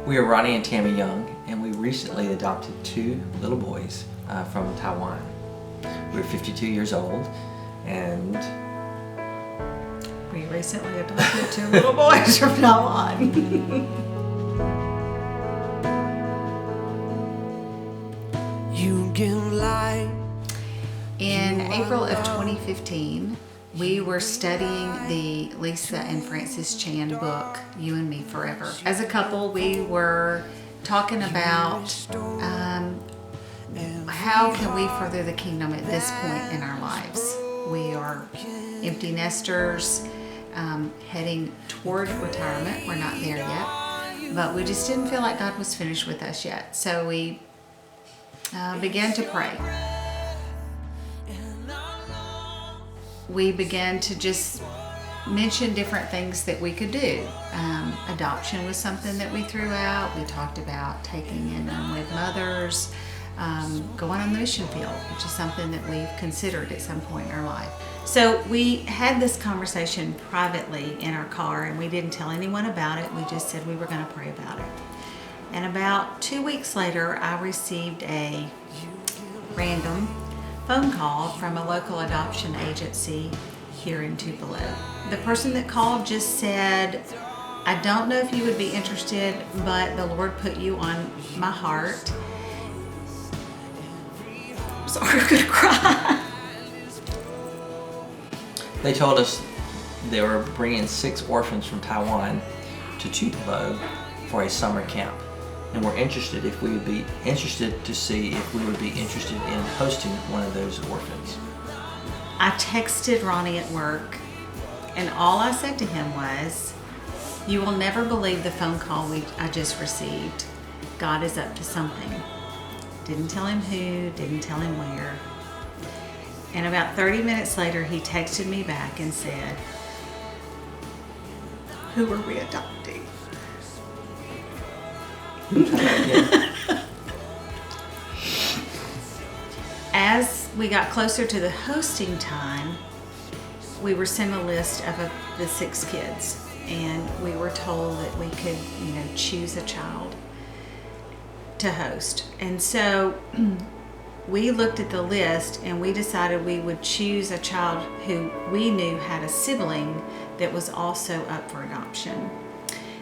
We are Ronnie and Tammy Young, and we recently adopted 2 little boys from Taiwan. We're 52 years old, and we recently adopted 2 little boys from Taiwan. You give light. In April of 2015, we were studying the Lisa and Francis Chan book, You and Me Forever. As a couple, we were talking about how can we further the kingdom at this point in our lives. We are empty nesters, heading toward retirement. We're not there yet, but we just didn't feel like God was finished with us yet. So we began to pray. We began to just mention different things that we could do. Adoption was something that we threw out. We talked about taking in unwed mothers, going on the mission field, which is something that we've considered at some point in our life. So we had this conversation privately in our car, and we didn't tell anyone about it. We just said we were going to pray about it. And about 2 weeks later, I received a random phone call from a local adoption agency here in Tupelo. The person that called just said, I don't know if you would be interested, but the Lord put you on my heart. I'm sorry, I'm gonna cry. they told us they were bringing 6 orphans from Taiwan to Tupelo for a summer camp. And we're interested if we would be interested to see if we would be interested in hosting one of those orphans. I texted Ronnie at work, and all I said to him was, you will never believe the phone call I just received. God is up to something. Didn't tell him who, didn't tell him where. And about 30 minutes later, he texted me back and said, who are we adopting? As we got closer to the hosting time, we were sent a list of the 6 kids, and we were told that we could, choose a child to host. And so we looked at the list and we decided we would choose a child who we knew had a sibling that was also up for adoption.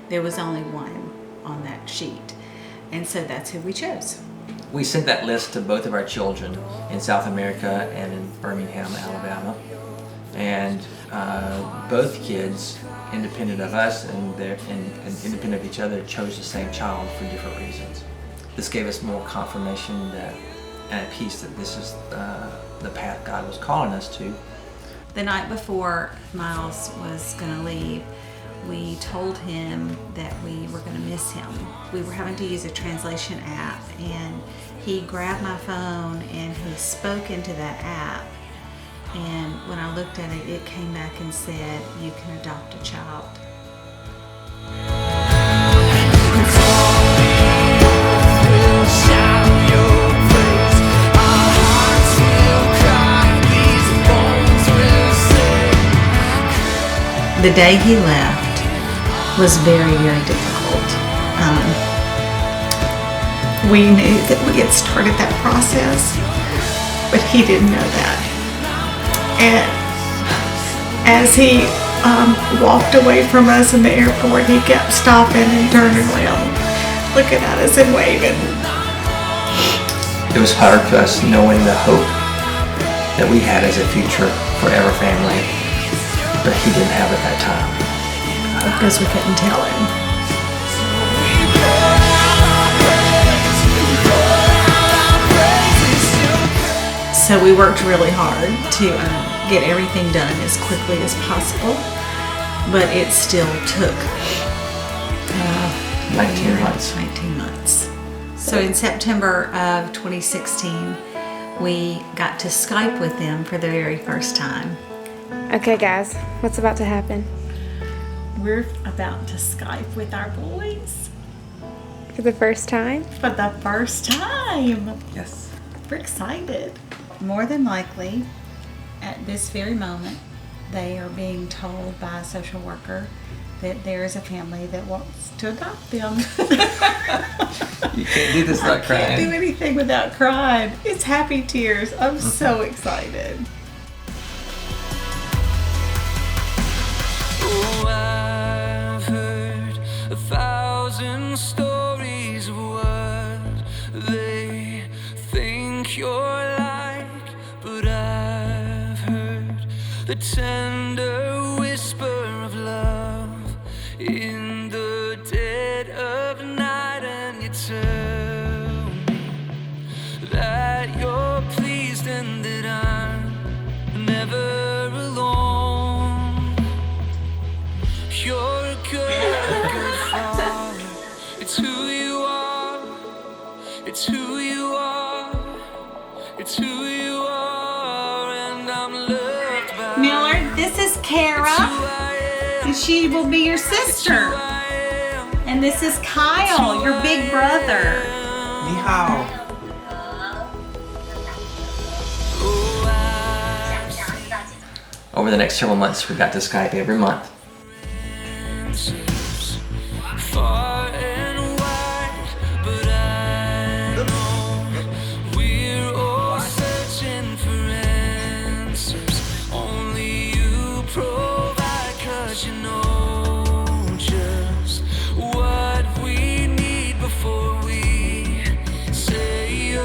There was only one on that sheet. And so that's who we chose. We sent that list to both of our children in South America and in Birmingham, Alabama. And both kids, independent of us and independent of each other, chose the same child for different reasons. This gave us more confirmation and peace that this is the path God was calling us to. The night before Miles was going to leave, we told him that we were going to miss him. We were having to use a translation app, and he grabbed my phone and he spoke into that app. And when I looked at it, it came back and said, you can adopt a child. The day he left was very, very difficult. We knew that we had started that process, but he didn't know that. And as he walked away from us in the airport, he kept stopping and turning around, looking at us and waving. It was hard for us knowing the hope that we had as a future forever family, but he didn't have it that time. Because we couldn't tell him. So we worked really hard to get everything done as quickly as possible, but it still took 19 months. 19 months. So in September of 2016, we got to Skype with them for the very first time. Okay, guys, what's about to happen? We're about to Skype with our boys. For the first time? For the first time. Yes. We're excited. More than likely, at this very moment, they are being told by a social worker that there is a family that wants to adopt them. You can't do this without Can't do crying. anything without crying. It's happy tears. I'm so excited. Oh, I've heard 1,000 stories of what they think you're like, but I've heard the tender whisper of love in the dead of night, and you tell me that you're pleased and that I'm never alone. You're a good father. It's who you are. It's who you are. It's who you are, and I'm loved by Miller, this is who Kara, I am. and she will be your sister. I am. And this is Kyle, your big brother. Ni hao. Over the next several months, we got to Skype every month. Far and wide, but I know we're all searching for answers. Only you provide, 'cause you know just what we need before we say a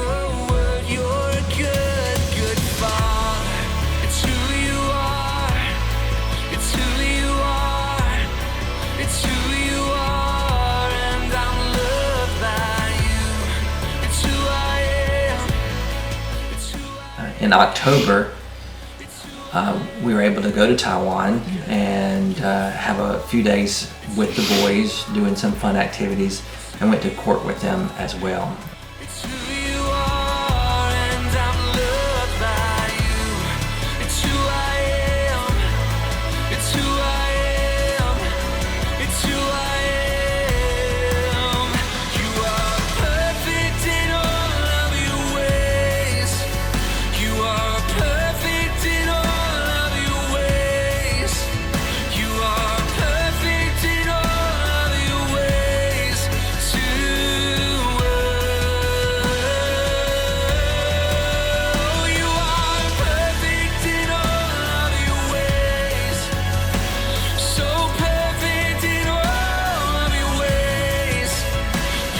word. You're a good father. It's who you are. It's who you are. It's who you are, and I'm loved by you. It's who I am. It's who I am. In October, we were able to go to Taiwan and have a few days with the boys doing some fun activities, and went to court with them as well. It's who you are, and I'm loved by you. It's who I am. It's who I am. It's who I am. You are perfect in all of your ways. You are perfect in all of your ways. You are perfect in all of your ways to you are perfect in all of your ways. So perfect in all of your ways.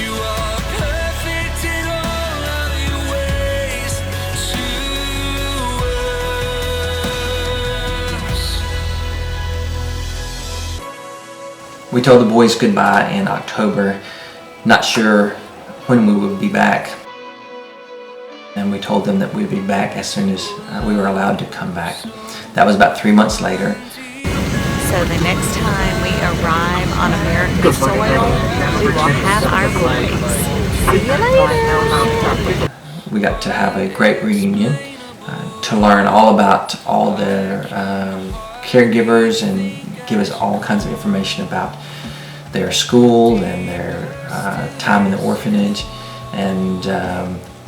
You are perfect in all of your ways to us. We told the boys goodbye in October, not sure when we would be back. And we told them that we'd be back as soon as we were allowed to come back. That was about 3 months later. So the next time we arrive on American soil, we will have our boys. See you later. We got to have a great reunion to learn all about all their caregivers and give us all kinds of information about their school and their time in the orphanage, and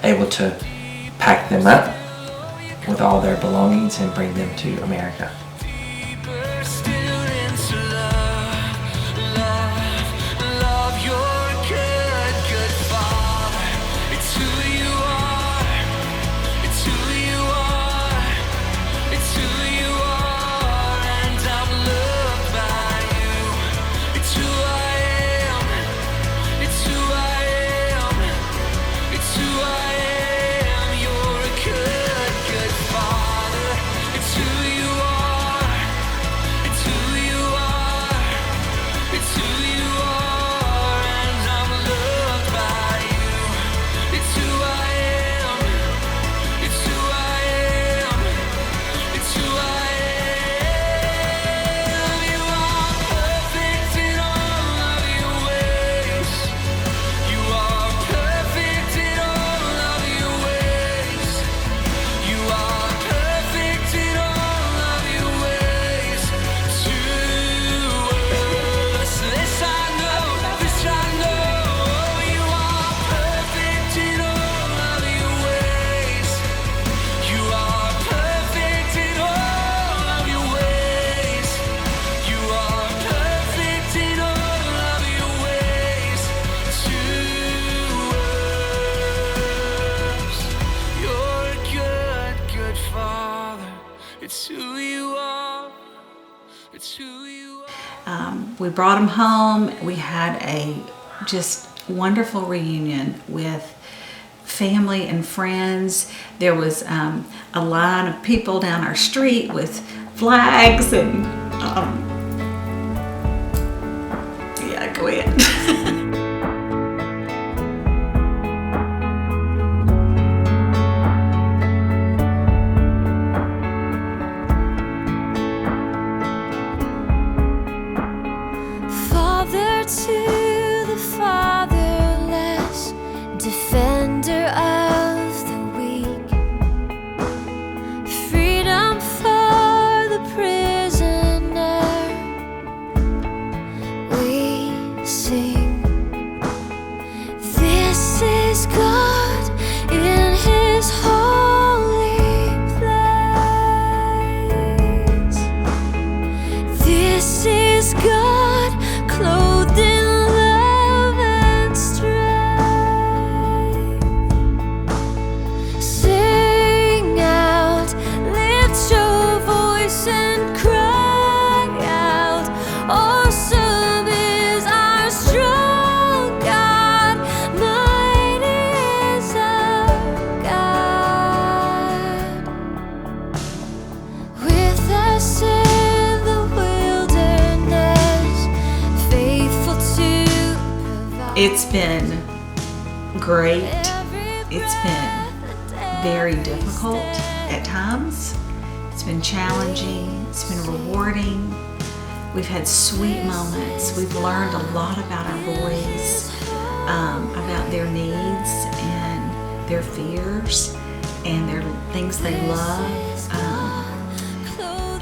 able to pack them up with all their belongings and bring them to America. Deeper still into love, love, love. You're a good father. It's who you are. It's who you are. It's who you are, and I'm loved by you. It's who I am. It's who I am. It's who I am. You're a good father. It's who you are. we brought them home. We had a just wonderful reunion with family and friends. There was a line of people down our street with flags and yeah, go ahead. Father to the fatherless, defender of the weak, freedom for the prisoner. We sing, this is God in His holy place. This is God clothed in love and strength. Sing out, lift your voice and cry out. Awesome is our strong God, mighty is our God. With us in the wilderness, faithful to provide. It's been great. It's been very difficult at times. It's been challenging. It's been rewarding. We've had sweet moments. We've learned a lot about our boys, about their needs and their fears and their things they love.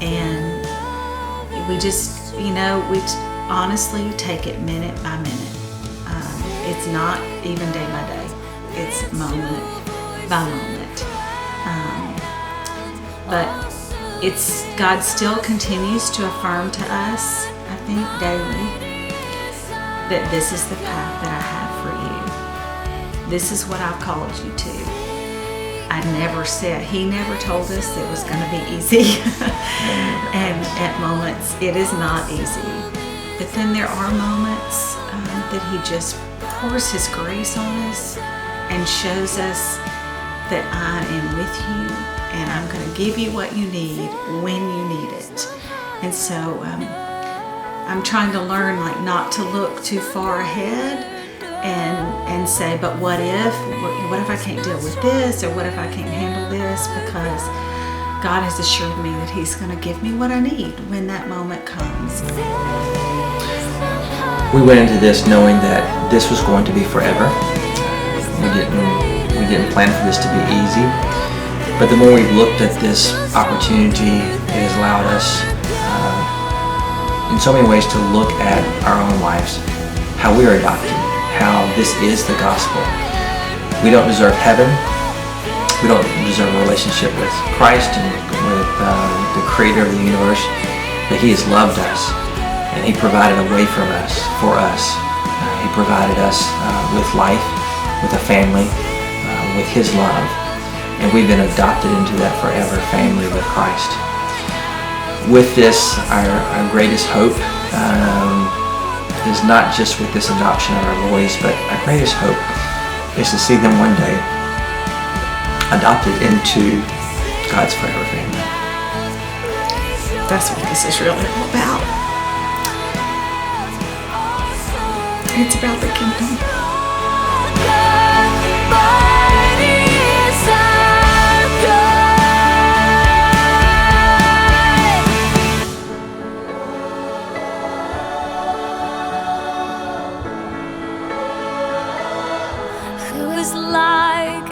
And we just, we honestly take it minute by minute. It's not even day by day. It's moment by moment. But God still continues to affirm to us, I think, daily, that this is the path that I have for you. This is what I've called you to. He never told us it was going to be easy. And at moments, it is not easy. But then there are moments that He just pours His grace on us and shows us that I am with you and I'm going to give you what you need when you need it. And so I'm trying to learn not to look too far ahead and say, but what if I can't deal with this, or what if I can't handle this, because God has assured me that He's going to give me what I need when that moment comes. We went into this knowing that this was going to be forever. We didn't plan for this to be easy, but the more we've looked at this opportunity, it has allowed us in so many ways to look at our own lives, how we are adopted, how this is the gospel. We don't deserve heaven. We don't deserve a relationship with Christ and with the creator of the universe, but He has loved us and He provided a way for us. He provided us with life, with a family, with His love, and we've been adopted into that forever family with Christ. With this, our greatest hope is not just with this adoption of our boys, but our greatest hope is to see them one day adopted into God's forever family. That's what this is really all about. It's about the kingdom. Who is like